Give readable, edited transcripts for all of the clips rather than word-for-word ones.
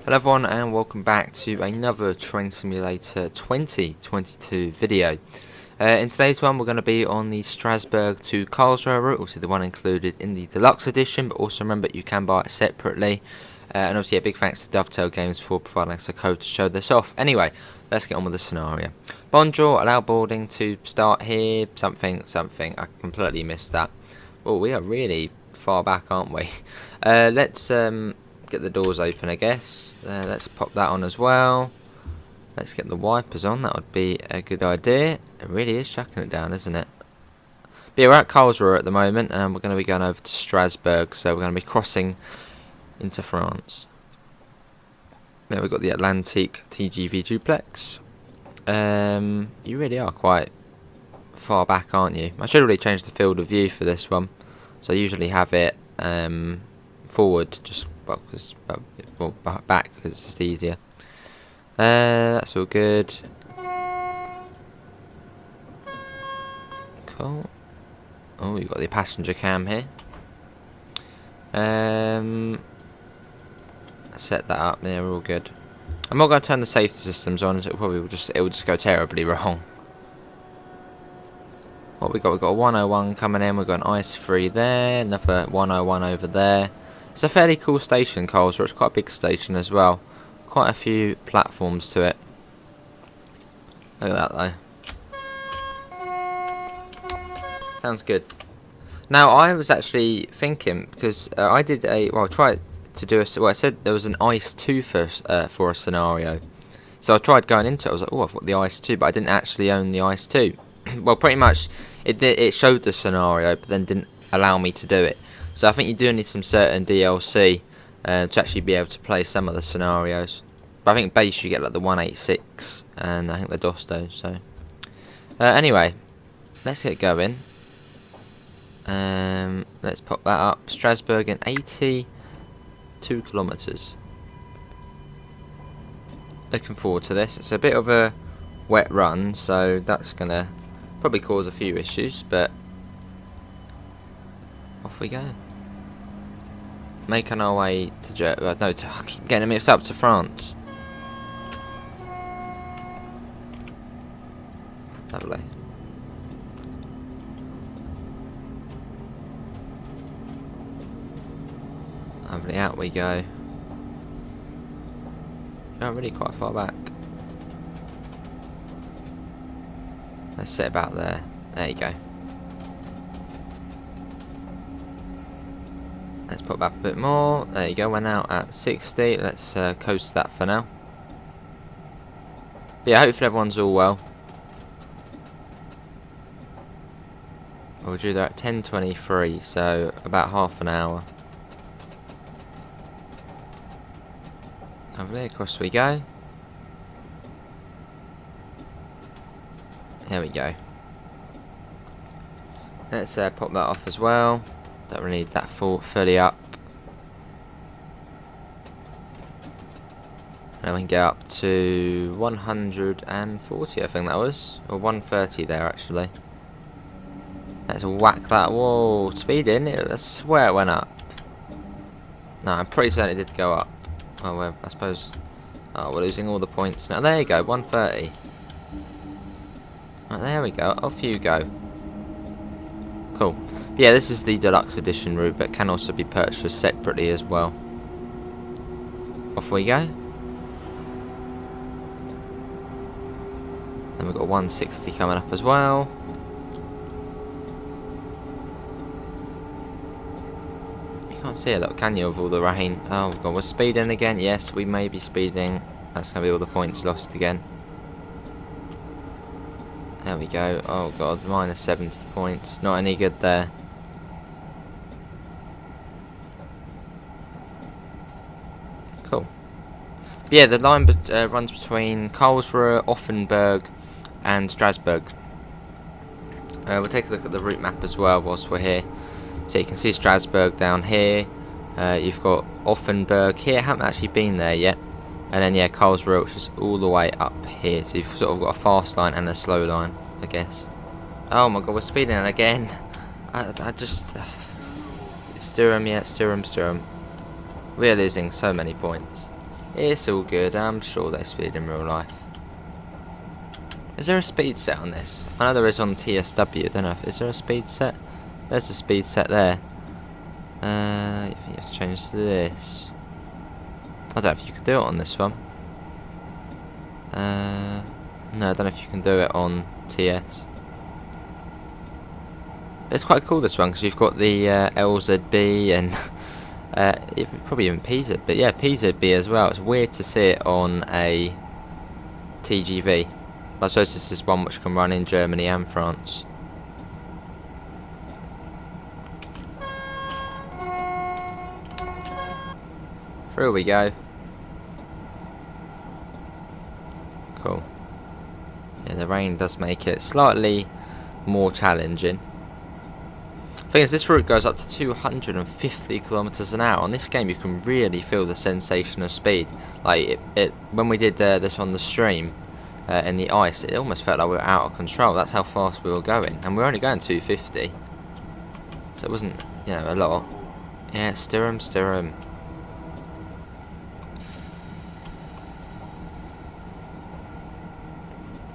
Hello everyone and welcome back to another Train Simulator 2022 video. In today's one we're going to be on the Strasbourg to Karlsruhe route, obviously the one included in the Deluxe edition, but also remember you can buy it separately. And obviously a big thanks to Dovetail Games for providing us a code to show this off. Anyway, let's get on with the scenario. Bonjour, allow boarding to start here, something, I completely missed that. Oh, we are really far back, aren't we? Let's get the doors open, I guess. Let's pop that on as well. Let's get the wipers on, that would be a good idea. It really is chucking it down, isn't it? But yeah, we're at Karlsruhe at the moment, and we're going to be going over to Strasbourg, so we're going to be crossing into France. There we've got the Atlantique TGV duplex. You really are quite far back, aren't you? I should really change the field of view for this one. So I usually have it forward, just back because it's just easier. That's all good. Cool. Oh, you've got the passenger cam here. Set that up. Yeah, we're all good. I'm not going to turn the safety systems on, so it will just go terribly wrong. What we got? We've got a 101 coming in. We've got an ice free there. Another 101 over there. It's a fairly cool station, Karlsruhe. It's quite a big station as well. Quite a few platforms to it. Look at that though. Sounds good. Now I was actually thinking, because I did I tried to do I said there was an ice 2 for a scenario. So I tried going into it. I was like, oh, I've got the ice 2, but I didn't actually own the ice 2. Well, pretty much it showed the scenario, but then didn't allow me to do it. So I think you do need some certain DLC to actually be able to play some of the scenarios. But I think base you get like the 186 and I think the Dosto. So anyway, let's get going. Let's pop that up. Strasbourg in 82 kilometers. Looking forward to this. It's a bit of a wet run, so that's gonna probably cause a few issues, but off we go. Making our way to I keep getting mixed up, to France. Lovely. Lovely, out we go. Oh, really quite far back. Let's sit about there. There you go. Let's put back a bit more. There you go. We're now at 60. Let's coast that for now. But yeah, hopefully everyone's all well. We'll do that at 10:23, so about half an hour. Lovely, across we go. There we go. Let's pop that off as well. Don't really need that fully up. Now we can get up to 140, I think that was, or 130 there actually. Let's whack that. Whoa, speed in it. I swear it went up. No, I'm pretty certain it did go up. Oh, well, I suppose. Oh, we're losing all the points now. There you go, 130. Right, there we go. Off you go. Cool. But yeah, this is the Deluxe Edition route, but can also be purchased separately as well. Off we go. Then we've got 160 coming up as well. You can't see it, though, can you, with all the rain? Oh god, we're speeding again. Yes, we may be speeding. That's going to be all the points lost again. There we go. Oh god, minus 70 points. Not any good there. Cool. But yeah, the line runs between Karlsruhe, Offenburg and Strasbourg. We'll take a look at the route map as well whilst we're here. So you can see Strasbourg down here. You've got Offenburg here. I haven't actually been there yet. And then yeah, Karlsruhe, which is all the way up here. So you've sort of got a fast line and a slow line, I guess. Oh my god, we're speeding again. I just steer 'em, yeah, steer 'em. We are losing so many points. It's all good. I'm sure they speed in real life. Is there a speed set on this? I know there is on TSW. I don't know. Is there a speed set? There's a speed set there. I think you have to change to this. I don't know if you could do it on this one. No, I don't know if you can do it on TS. It's quite cool, this one, because you've got the LZB and probably even PZ, but yeah, PZB as well. It's weird to see it on a TGV. I suppose this is one which can run in Germany and France. Through we go. Cool. Yeah, the rain does make it slightly more challenging. The thing is, this route goes up to 250 kilometers an hour. On this game, you can really feel the sensation of speed. Like when we did this on the stream in the ice, it almost felt like we were out of control. That's how fast we were going, and we were only going 250, so it wasn't, you know, a lot. Yeah, steer 'em, steer 'em.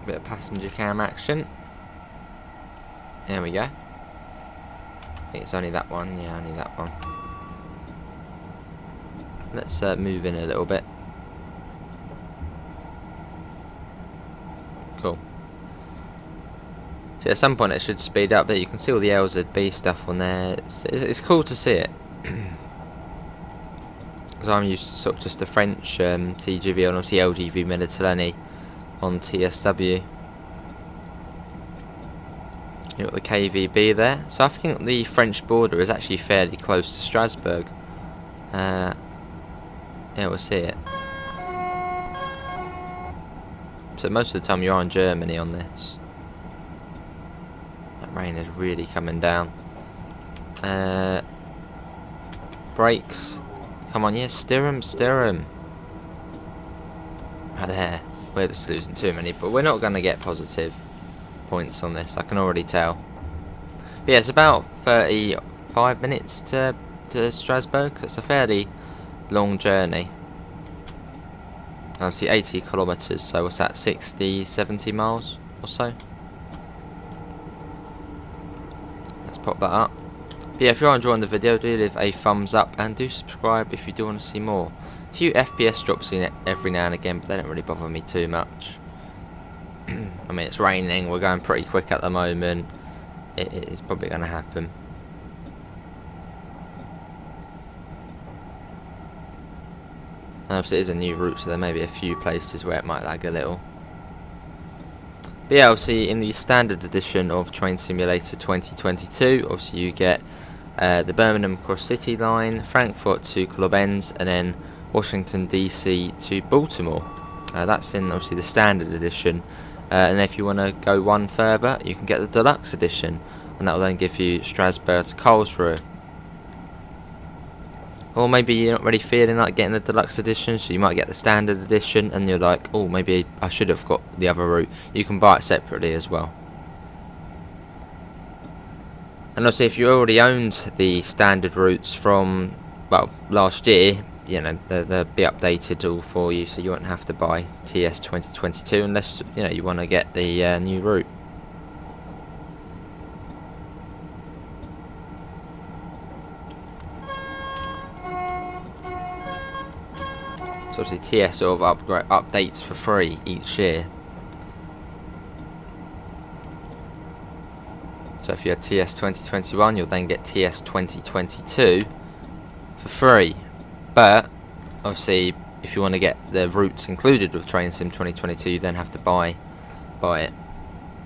Bit of passenger cam action. There we go. I think it's only that one. Yeah, only that one. Let's move in a little bit. Cool. So at some point it should speed up. There you can see all the LZB stuff on there. It's cool to see it. Because I'm used to sort of just the French TGV and obviously LGV Mediterranean on TSW. You've got the KVB there. So I think the French border is actually fairly close to Strasbourg. Yeah, we'll see it. So most of the time you're in Germany on this. That rain is really coming down. Brakes. Come on, yeah, steer 'em, steer 'em. Right there. We're just losing too many, but we're not going to get positive points on this, I can already tell. But yeah, it's about 35 minutes to Strasbourg. It's a fairly long journey. Obviously 80 kilometers, so what's that, 60, 70 miles or so? Let's pop that up. But yeah, if you're enjoying the video, do leave a thumbs up and do subscribe if you do want to see more. A few FPS drops in it every now and again, but they don't really bother me too much. I mean, it's raining, we're going pretty quick at the moment. It's probably going to happen. And obviously it is a new route, so there may be a few places where it might lag a little. But yeah, obviously in the standard edition of Train Simulator 2022, obviously you get the Birmingham Cross City line, Frankfurt to Koblenz, and then Washington DC to Baltimore. That's in obviously the standard edition. And if you want to go one further, you can get the Deluxe edition, and that will then give you Strasbourg to Karlsruhe. Or maybe you're not really feeling like getting the Deluxe edition, so you might get the standard edition, and you're like, oh, maybe I should have got the other route. You can buy it separately as well. And also, if you already owned the standard routes from, well, last year, you know, they'll be updated all for you, so you won't have to buy TS 2022 unless, you know, you want to get the new route. So obviously TS sort of updates for free each year. So if you had TS 2021, you'll then get TS 2022 for free. But obviously, if you want to get the routes included with Train Sim 2022, you then have to buy it.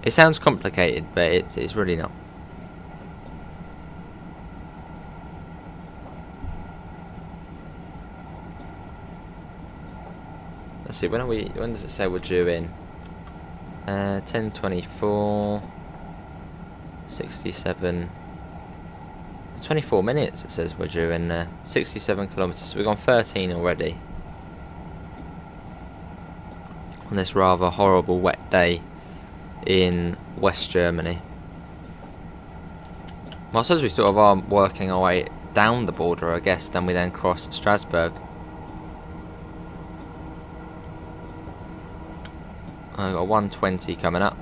It sounds complicated, but it's really not. Let's see, when does it say we're due in? 10:24, 67. 24 minutes it says we're due in there. 67 kilometers, so we've gone 13 already on this rather horrible wet day in West Germany. Well, I suppose we sort of are working our way down the border, I guess, then we then cross Strasbourg. I've got 120 coming up.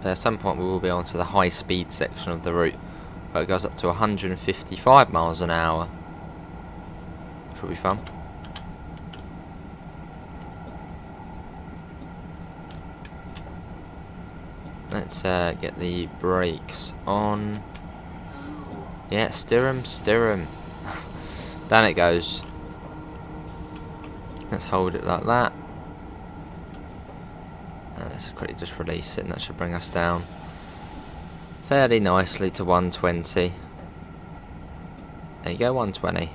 At some point we will be onto the high speed section of the route, where it goes up to 155 miles an hour. Should be fun. Let's get the brakes on. Yeah, steer 'em. Down it goes. Let's hold it like that. And let's quickly just release it, and that should bring us down fairly nicely to 120. There you go, 120.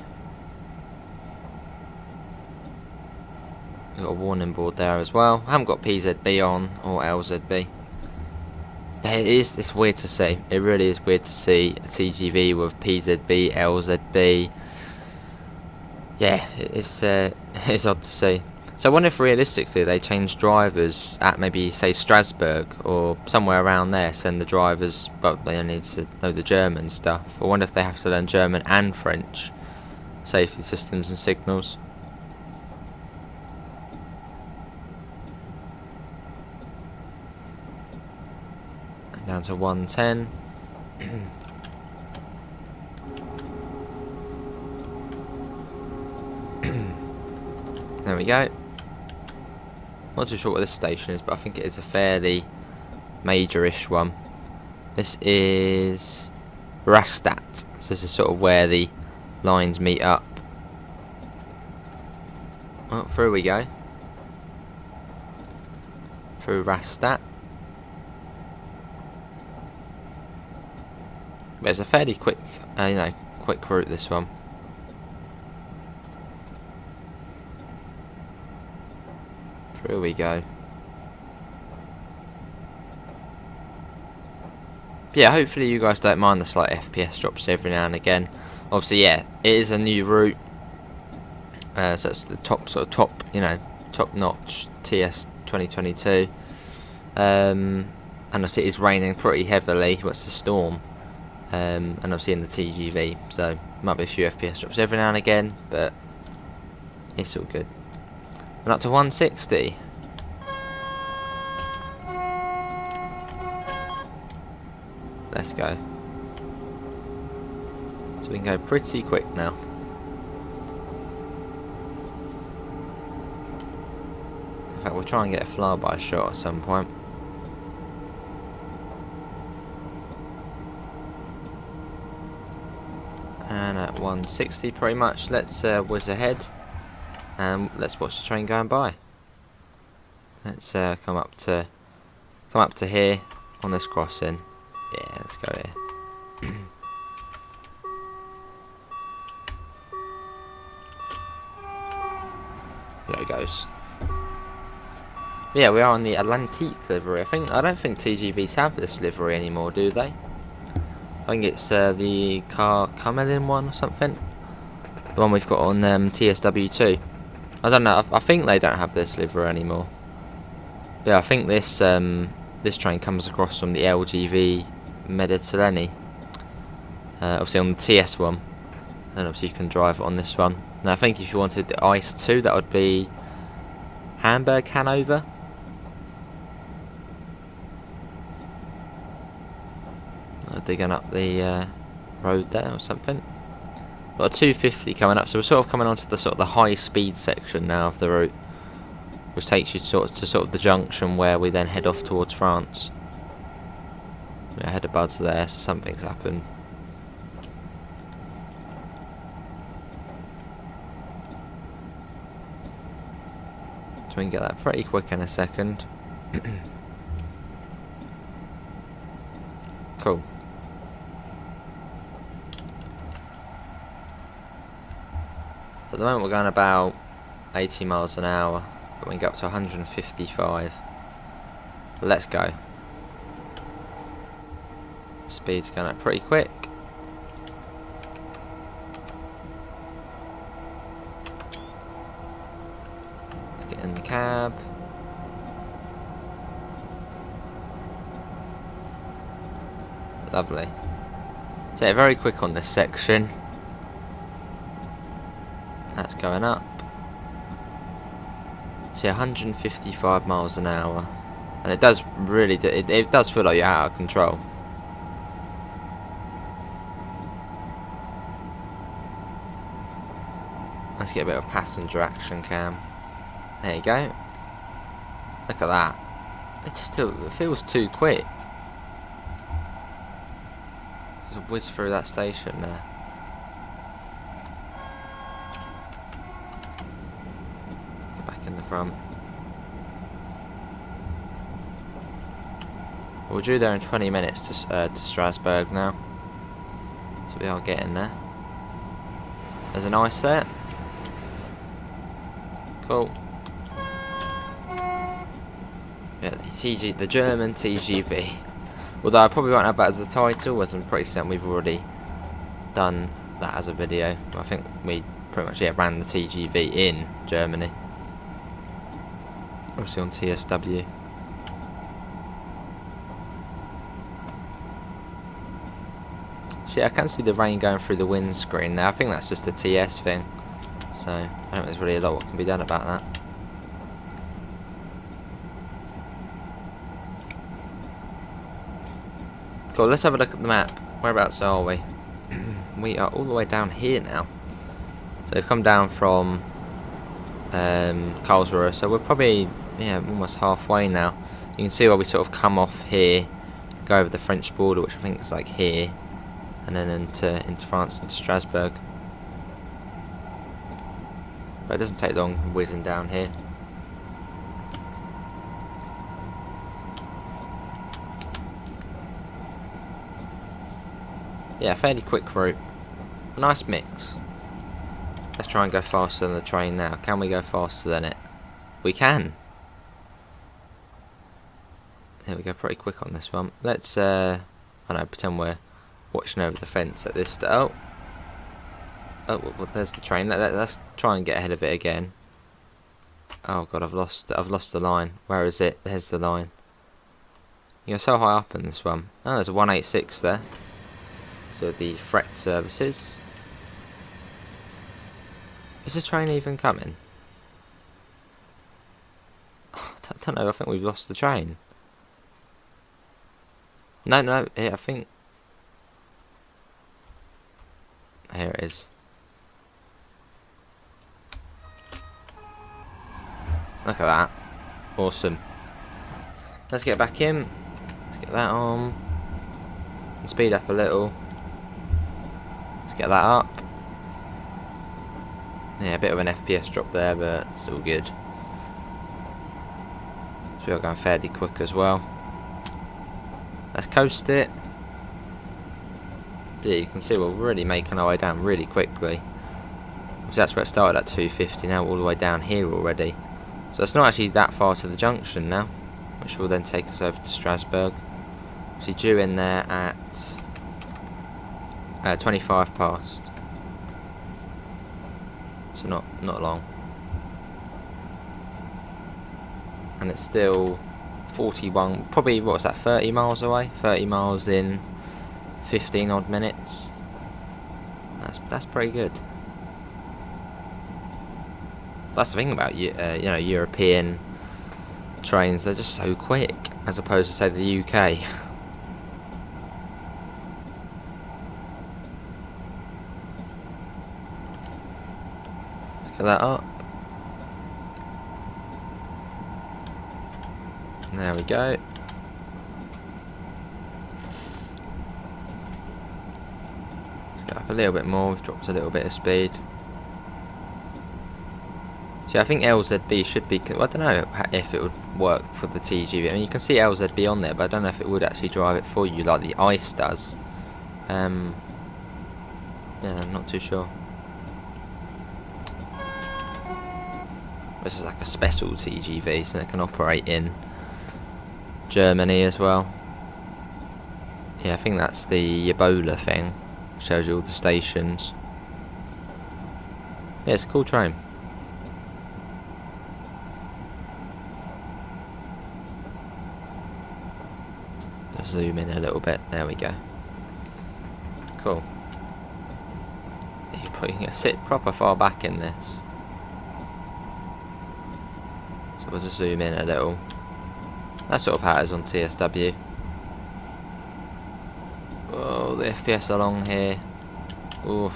We've got a warning board there as well. I haven't got PZB on or LZB. It's weird to see. It really is weird to see a TGV with PZB, LZB. Yeah, it's odd to see. So I wonder if realistically they change drivers at maybe say Strasbourg or somewhere around there. Send the drivers, but they need to know the German stuff. I wonder if they have to learn German and French safety systems and signals. Down to 110. There we go. Not too sure what this station is, but I think it is a fairly major-ish one. This is Rastatt. So this is sort of where the lines meet up. Well, through we go. Through Rastatt. But it's a fairly quick, quick route, this one. Through we go. But yeah, hopefully you guys don't mind the slight FPS drops every now and again. Obviously, yeah, it is a new route. So it's the top notch TS 2022. And obviously it is raining pretty heavily. What's the storm? And obviously in the TGV, so might be a few FPS drops every now and again, but it's all good. And up to 160. Let's go. So we can go pretty quick now. In fact, we'll try and get a flyby shot at some point. And at 160 pretty much, let's whiz ahead and let's watch the train going by. Let's come up to here on this crossing. Yeah, let's go here. There it goes. Yeah, we are on the Atlantique livery. I don't think TGVs have this livery anymore, do they? I think it's the Karlsruhe one or something. The one we've got on TSW2. I don't know. I think they don't have this livery anymore. But yeah, I think this this train comes across from the LGV Mediterranean. Obviously on the TS one, and obviously you can drive it on this one. Now I think if you wanted the ICE 2, that would be Hamburg, Hanover. Digging up the road there or something. Got a 250 coming up, so we're sort of coming onto the the high speed section now of the route, which takes you to the junction where we then head off towards France. We're ahead of Buds there, so something's happened. So we can get that pretty quick in a second. Cool. So at the moment we're going about 80 miles an hour, but we can get up to 155. Let's go. Speed's going up pretty quick. Let's get in the cab. Lovely. So yeah, very quick on this section. That's going up. See, 155 miles an hour, and it does really, it does feel like you're out of control. Let's get a bit of passenger action cam. There you go. Look at that. It just still feels too quick. Just whiz through that station there. Back in the front. We're due there in 20 minutes to Strasbourg now. So we are getting there. There's an ice there. Cool. Yeah, the German TGV. Although I probably won't have that as the title, as I'm pretty certain we've already done that as a video. I think we pretty much ran the TGV in Germany. Obviously on TSW. So yeah, I can see the rain going through the windscreen now. I think that's just a TS thing. So I don't think there's really a lot what can be done about that. Cool, let's have a look at the map. Whereabouts are we? We are all the way down here now. So we've come down from Karlsruhe, so we're probably almost halfway now. You can see where we sort of come off here, go over the French border, which I think is like here, and then into France, into Strasbourg. But it doesn't take long whizzing down here. Yeah, fairly quick route. A nice mix. Let's try and go faster than the train now. Can we go faster than it? We can. There we go, pretty quick on this one. Let's, I don't know, pretend we're watching over the fence at this. Oh, well, there's the train. Let's try and get ahead of it again. Oh god, I've lost the line. Where is it? There's the line. You're so high up in this one. Oh, there's a 186 there. So the freight services. Is the train even coming? Oh, I don't know. I think we've lost the train. No. I think. Here it is. Look at that. Awesome. Let's get back in. Let's get that on. And speed up a little. Let's get that up. Yeah, a bit of an FPS drop there, but it's all good. So we are going fairly quick as well. Let's coast it. Yeah, you can see we're really making our way down really quickly. Because that's where it started at 250, now we're all the way down here already. So it's not actually that far to the junction now, which will then take us over to Strasbourg. So due in there at 25 past. So not long. And it's still 41, probably, what was that, 30 miles away? 30 miles in 15 odd minutes. That's pretty good. That's the thing about European trains, they're just so quick as opposed to say the UK. Look at that up. There we go. Let's get up a little bit more. We've dropped a little bit of speed. See, I think LZB should be. I don't know if it would work for the TGV. I mean, you can see LZB on there, but I don't know if it would actually drive it for you like the ICE does. Yeah, I'm not too sure. This is like a special TGV, so it can operate in Germany as well. Yeah, I think that's the Ebola thing. Shows you all the stations. Yeah, it's a cool train. Just zoom in a little bit. There we go. Cool. You're putting a sit proper far back in this. So we'll just zoom in a little. That's sort of how it is on TSW. Oh, the FPS along here. Oof.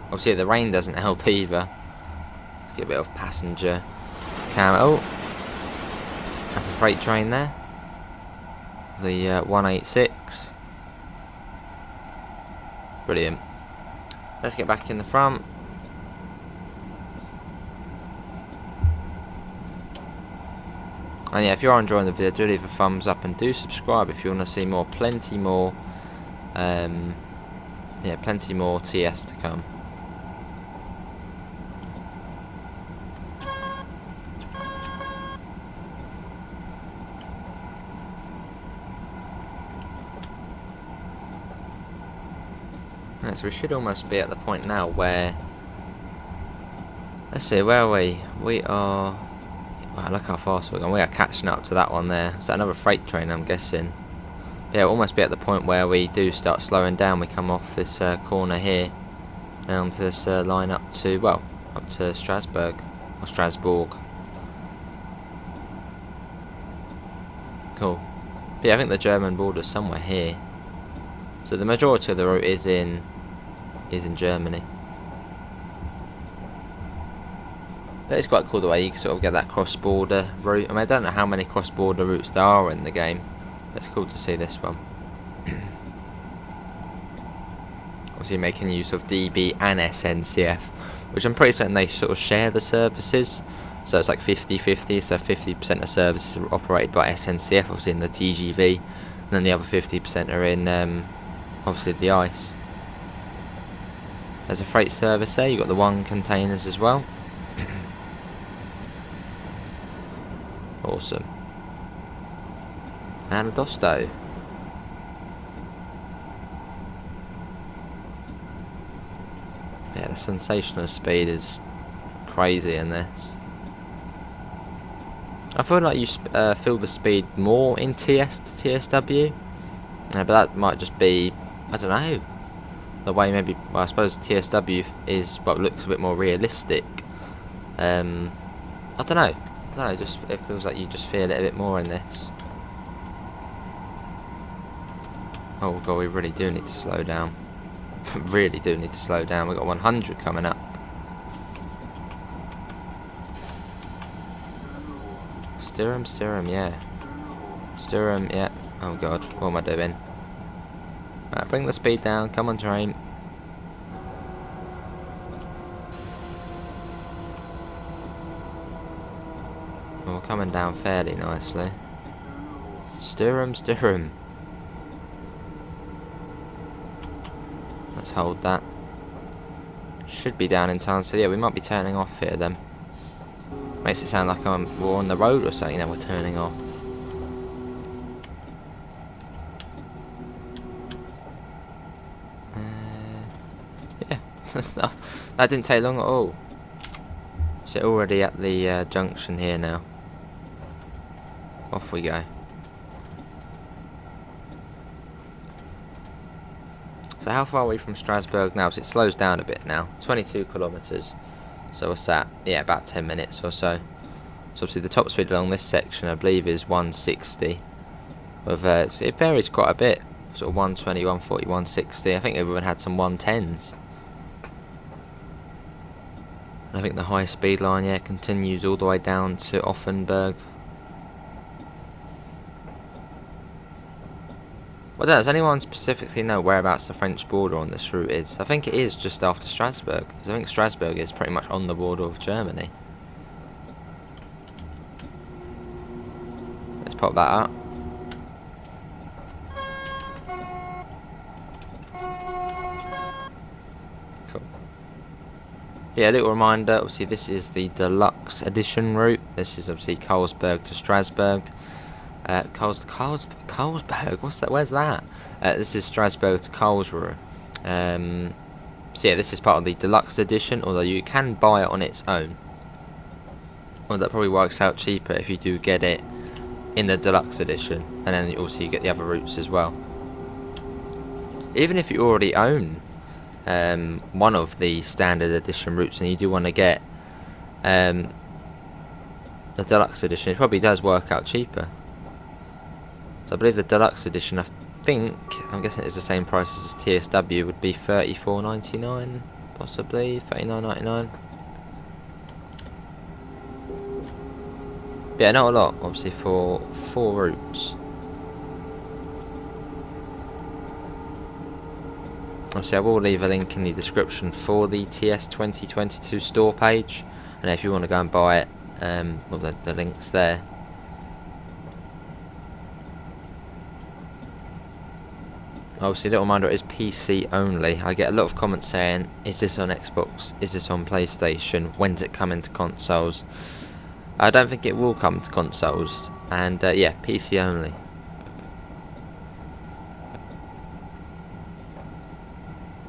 Obviously the rain doesn't help either. Let's get a bit of passenger cam. Oh, that's a freight train there. The 186. Brilliant. Let's get back in the front. And yeah, if you are enjoying the video, do leave a thumbs up and do subscribe if you want to see more. Plenty more TS to come. Right, so we should almost be at the point now where, let's see, where are we? We are, wow, look how fast we're going. We are catching up to that one there. Is that another freight train, I'm guessing? Yeah, we'll almost be at the point where we do start slowing down. We come off this corner here down to this line up to, well, up to Strasbourg, or Strasbourg. Cool. But yeah, I think the German border's somewhere here. So the majority of the route is in Germany. But it's quite cool the way you can sort of get that cross-border route. I mean, I don't know how many cross-border routes there are in the game. But it's cool to see this one. Obviously making use of DB and SNCF, which I'm pretty certain they sort of share the services. So it's like 50-50, so 50% of services are operated by SNCF, obviously in the TGV, and then the other 50% are in, obviously, the ICE. There's a freight service there, you've got the 1 containers as well. Awesome. And a Dosto. Yeah, the sensational speed is crazy in this. I feel like you feel the speed more in TS to TSW, but that might just be, I don't know, the way maybe, well, I suppose TSW is what looks a bit more realistic. I don't know, just it feels like you just feel it a bit more in this. Oh god, we really do need to slow down. Really do need to slow down. We've got 100 coming up. Steer 'em, yeah. Steer 'em, yeah. Oh god, what am I doing? Right, bring the speed down. Come on, train. Oh, we're coming down fairly nicely. Steer 'em, steer 'em. Let's hold that. Should be down in time, so yeah, we might be turning off here then. Makes it sound like we're on the road or something, then we're turning off. Yeah, that didn't take long at all. So already at the junction here now. Off we go. So how far are we from Strasbourg now? So it slows down a bit now. 22 kilometres. So what's that? Yeah, about 10 minutes or so. So obviously the top speed along this section I believe is 160. With, it varies quite a bit. Sort of 120, 140, 160. I think they've even had some 110s. And I think the high speed line, yeah, continues all the way down to Offenburg. Well, does anyone specifically know whereabouts the French border on this route is? I think it is just after Strasbourg, because I think Strasbourg is pretty much on the border of Germany. Let's pop that up. Cool. Yeah, a little reminder, obviously this is the Deluxe edition route. This is obviously Karlsruhe to Strasbourg. Karlsruhe, what's that? Where's that? This is Strasbourg to Karlsruhe. So yeah, this is part of the Deluxe edition, although you can buy it on its own. Well, that probably works out cheaper if you do get it in the Deluxe edition, and then also you get the other routes as well. Even if you already own one of the standard edition routes and you do want to get the Deluxe edition, it probably does work out cheaper. So I believe the Deluxe edition, I'm guessing it's the same price as TSW, would be $34.99, possibly $39.99. Yeah, not a lot, obviously, for 4 routes. Obviously, I will leave a link in the description for the TS 2022 store page, and if you want to go and buy it, well, the link's there. Obviously, a little reminder, it is PC only. I get a lot of comments saying, is this on Xbox, is this on PlayStation, when's it coming to consoles? I don't think it will come to consoles, and yeah, PC only.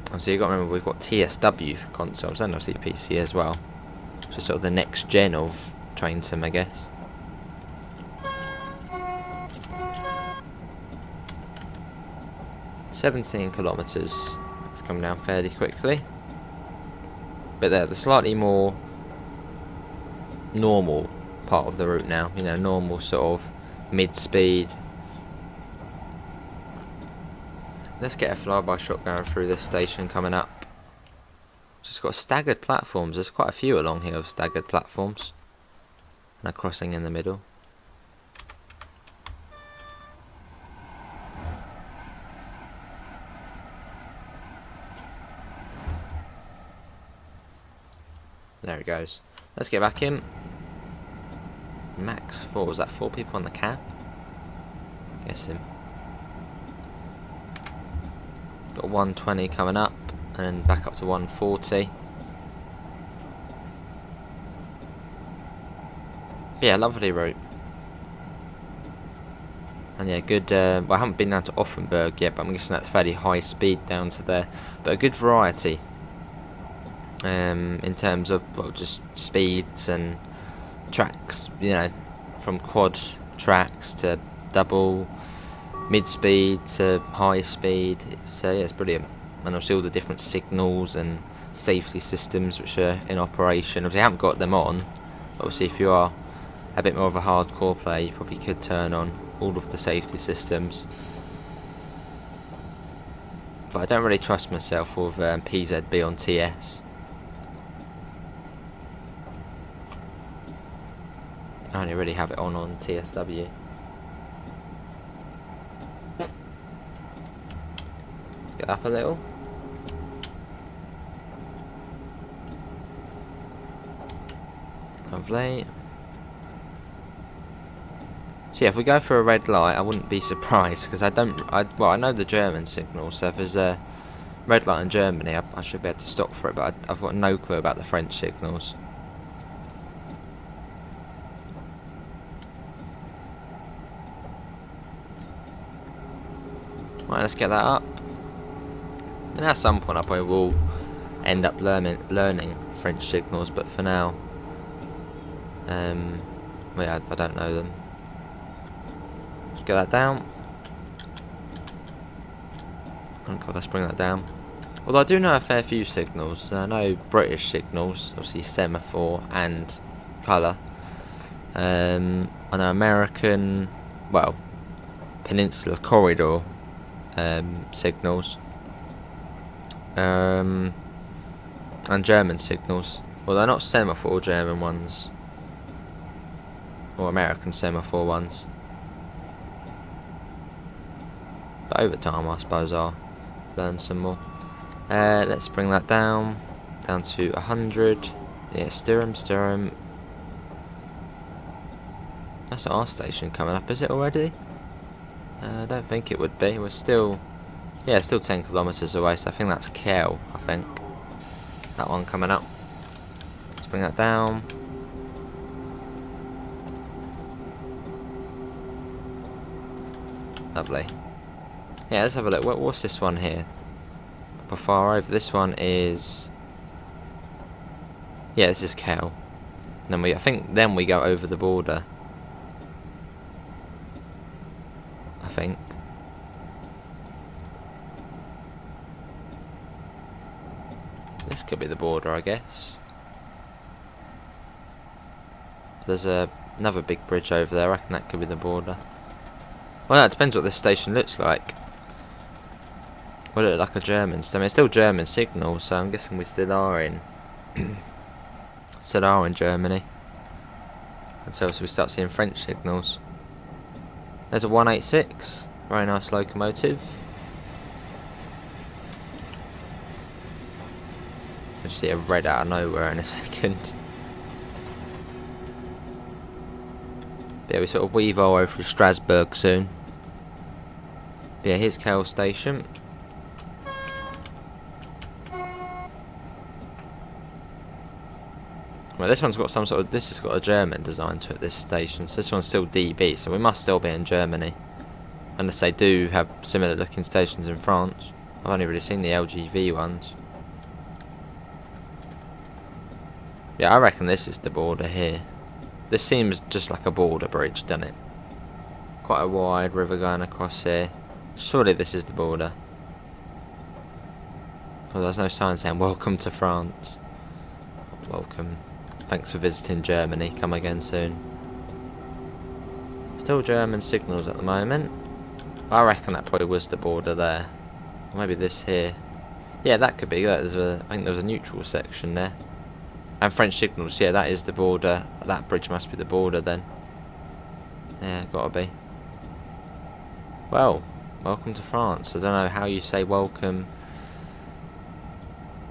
Obviously, you've got to remember, we've got TSW for consoles, and obviously PC as well. So sort of the next gen of train sim, I guess. "17 kilometres. It's coming down fairly quickly. But they're the slightly more normal part of the route now. You know, normal sort of mid-speed. Let's get a flyby shot going through this station coming up. Just got staggered platforms. There's quite a few along here of staggered platforms. And a crossing in the middle. There it goes. Let's get back in. Max 4. Was that 4 people on the cab? Guessing. Got 120 coming up, and then back up to 140. Yeah, lovely route. And yeah, good. Well, I haven't been down to Offenburg yet, but I'm guessing that's fairly high speed down to there. But a good variety. In terms of, well, just speeds and tracks, you know, from quad tracks to double, mid-speed to high speed. Yeah, it's brilliant. And obviously all the different signals and safety systems which are in operation. Obviously I haven't got them on. Obviously if you are a bit more of a hardcore player, you probably could turn on all of the safety systems. But I don't really trust myself with PZB on TS. I only really have it on TSW. Get up a little. Lovely. So yeah, if we go for a red light, I wouldn't be surprised, because I know the German signal, so if there's a red light in Germany, I should be able to stop for it, but I've got no clue about the French signals. Right, let's get that up. And at some point I probably will end up learning French signals, but for now, well, yeah, I don't know them. Let's get that down. Oh god, let's bring that down. Although I do know a fair few signals. I know British signals, obviously semaphore and colour. I know American, well, Peninsula Corridor signals. And German signals. Well, they're not semaphore German ones. Or American semaphore ones. But over time, I suppose I'll learn some more. Let's bring that down to 100. Yeah, steer 'em. That's our station coming up, is it already? I don't think it would be. We're still, yeah, still 10 kilometres away, so I think that's Kiel, I think. That one coming up. Let's bring that down. Lovely. Yeah, let's have a look. What's this one here? Up far over. This one is, yeah, this is Kiel. Then I think we go over the border. I think. This could be the border, I guess. There's a Another big bridge over there. I reckon that could be the border. Well, no, it depends what this station looks like. Will it look like a German? I mean, it's still German signal, so I'm guessing we still are in. Still are in Germany. Until we start seeing French signals. There's a 186. Very nice locomotive. I'll just see a red out of nowhere in a second. Yeah, we sort of weave our way through Strasbourg soon. Yeah, here's Karl Station. Well, this one's got some sort of. This has got a German design to it. This station, so this one's still DB, so we must still be in Germany, unless they do have similar looking stations in France. I've only really seen the LGV ones. Yeah, I reckon this is the border here. This seems just like a border bridge, doesn't it? Quite a wide river going across here. Surely this is the border. Well, there's no sign saying welcome to France. Welcome. Thanks for visiting Germany. Come again soon. Still German signals at the moment. I reckon that probably was the border there. Or maybe this here. Yeah, that could be. I think there was a neutral section there. And French signals. Yeah, that is the border. That bridge must be the border then. Yeah, gotta be. Well, welcome to France. I don't know how you say welcome.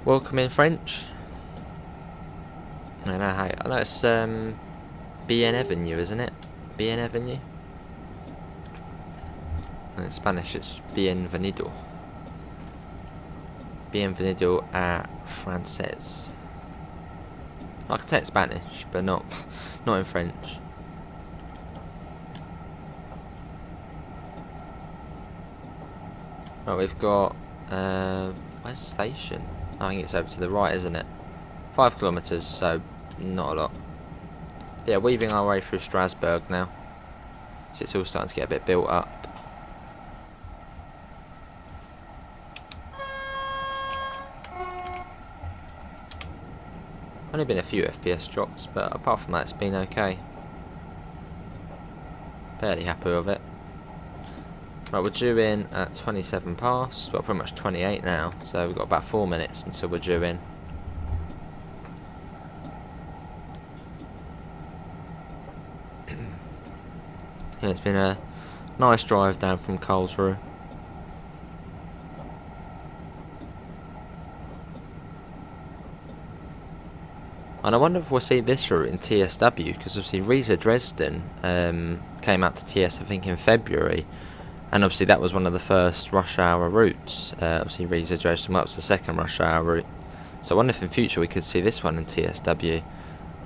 Welcome in French. I know how. I know it's Bien Avenue, isn't it? Bien Avenue. And in Spanish, it's Bienvenido. Bienvenido a Francés. I can say it Spanish, but not in French. Right, we've got where's the station? I think it's over to the right, isn't it? 5 kilometres, so not a lot. Yeah, weaving our way through Strasbourg now. So it's all starting to get a bit built up. Only been a few FPS drops, but apart from that it's been okay. Fairly happy with it. Right, we're due in at 27 past, well pretty much 28 now, so we've got about 4 minutes until we're due in. Yeah, it's been a nice drive down from Karlsruhe. And I wonder if we'll see this route in TSW, because obviously Riesa Dresden came out to TS I think in February, and obviously that was one of the first rush hour routes. Obviously Riesa Dresden was the second rush hour route. So I wonder if in future we could see this one in TSW,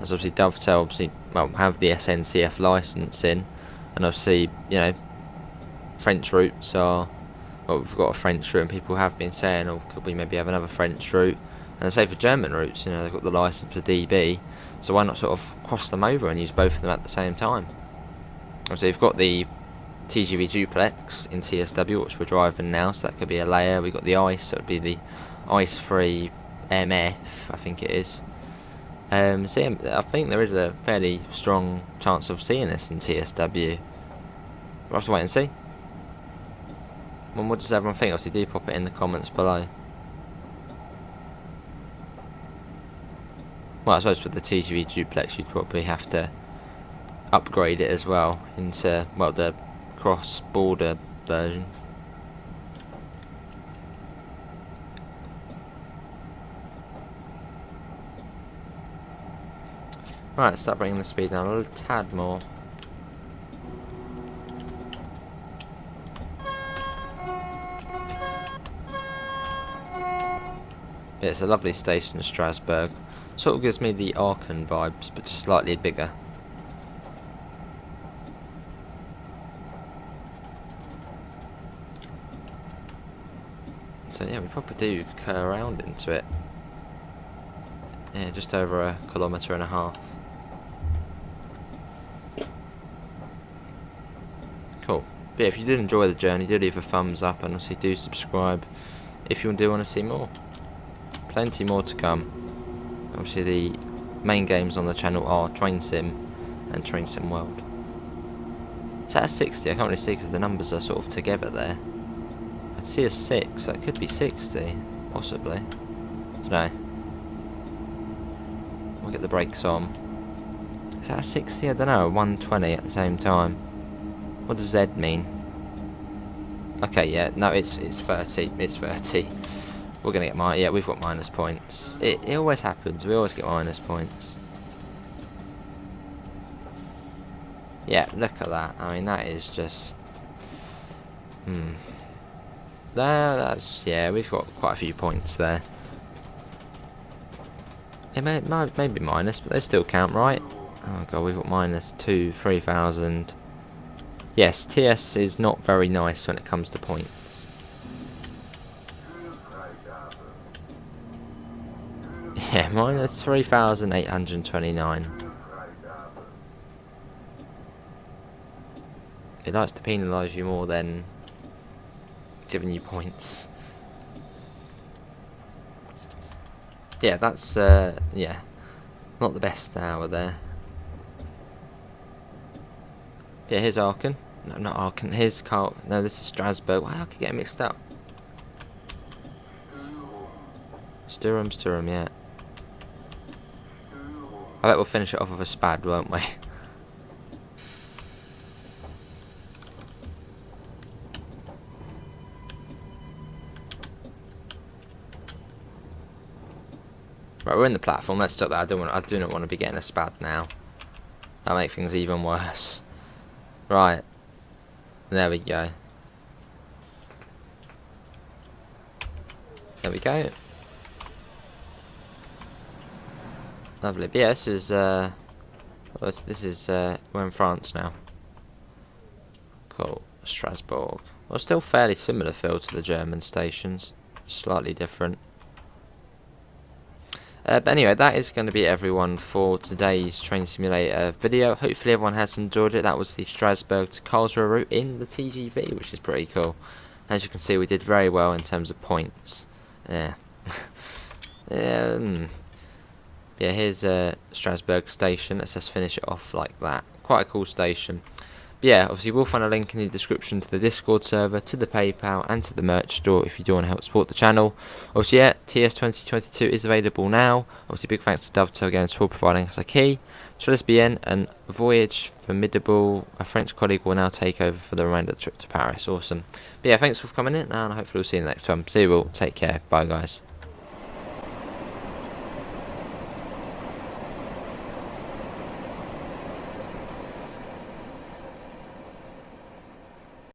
as obviously Dovetail have the SNCF licence in, and obviously, you know, French routes are, well, we've got a French route and people have been saying, oh, could we maybe have another French route? And say for German routes, you know, they've got the licence for DB, so why not sort of cross them over and use both of them at the same time? Obviously you've got the TGV duplex in TSW, which we're driving now, so that could be a layer. We've got the ICE, so it would be the ICE-free MF, I think it is. So yeah, I think there is a fairly strong chance of seeing this in TSW. We'll have to wait and see. Well, what does everyone think? Obviously do pop it in the comments below. Well, I suppose for the TGV duplex you'd probably have to upgrade it as well into, well, the cross-border version. Right, let's start bringing the speed down a little tad more. Yeah, it's a lovely station, Strasbourg. Sort of gives me the Aachen vibes, but just slightly bigger. So yeah, we probably do curl around into it. Yeah, just over 1.5 kilometres. Cool. But yeah, if you did enjoy the journey, do leave a thumbs up, and obviously do subscribe if you do want to see more. Plenty more to come. Obviously the main games on the channel are Train Sim, and Train Sim World. Is that a 60? I can't really see because the numbers are sort of together there. I'd see a 6, so it could be 60, possibly. Don't know. We'll get the brakes on. Is that a 60? I don't know, a 120 at the same time. What does Z mean? Okay, yeah, no, it's 30. It's 30. We're gonna get yeah, we've got minus points. It always happens. We always get minus points. Yeah, look at that. I mean, that is just. That's yeah. We've got quite a few points there. It may be minus, but they still count, right? Oh god, we've got minus 3,000. Yes, TS is not very nice when it comes to points. Yeah, minus 3,829. It likes to penalise you more than giving you points. Yeah, that's yeah, not the best hour there. Yeah, here's Aachen. No, not Aachen. Here's Karl. No, this is Strasbourg. Why I could get mixed up? Sturm, yeah. I bet we'll finish it off with a spad, won't we? Right, we're in the platform. Let's stop that. I do not want to be getting a spad now. That'll make things even worse. Right. There we go. There we go. Lovely. But yeah, this is we're in France now. Cool. Strasbourg. Well, still fairly similar feel to the German stations. Slightly different. But anyway, that is going to be everyone for today's Train Simulator video. Hopefully everyone has enjoyed it. That was the Strasbourg to Karlsruhe route in the TGV, which is pretty cool. As you can see, we did very well in terms of points. Yeah. Yeah, here's Strasbourg station. Let's just finish it off like that. Quite a cool station. But yeah, obviously we'll find a link in the description to the Discord server, to the PayPal, and to the merch store if you do want to help support the channel. Obviously, yeah, TS 2022 is available now. Obviously, big thanks to Dovetail Games for providing us a key. So let's begin, and Voyage Formidable, a French colleague, will now take over for the remainder of the trip to Paris. Awesome. But yeah, thanks for coming in, and hopefully we'll see you in the next one. See you all. Take care. Bye, guys.